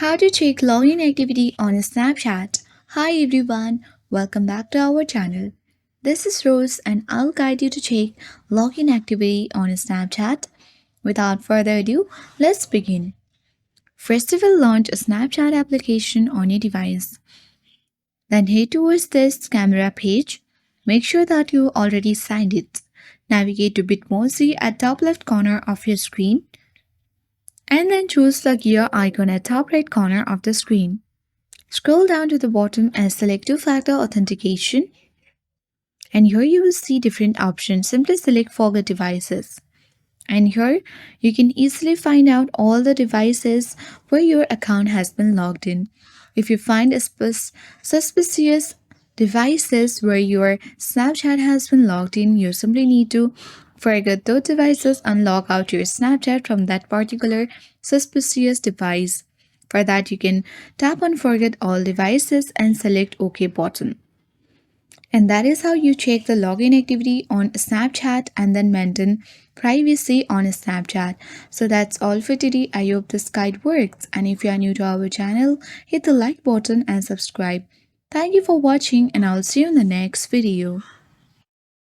How to check login activity on Snapchat. Hi everyone, welcome back to our channel. This is Rose and I'll guide you to check login activity on Snapchat. Without further ado, let's begin. First, you will launch a Snapchat application on your device. Then head towards this camera page. Make sure that you already signed it. Navigate to Bitmoji at top left corner of your screen and then choose the gear icon at top right corner of the screen. Scroll down to the bottom and select two-factor authentication. And here you will see different options. Simply select forget devices. And here you can easily find out all the devices where your account has been logged in. If you find suspicious devices where your Snapchat has been logged in, you simply need to forget those devices and log out your Snapchat from that particular suspicious device. For that, you can tap on forget all devices and select OK button. And that is how you check the login activity on Snapchat and then maintain privacy on Snapchat. So that's all for today. I hope this guide works. And if you are new to our channel, hit the like button and subscribe. Thank you for watching and I'll see you in the next video.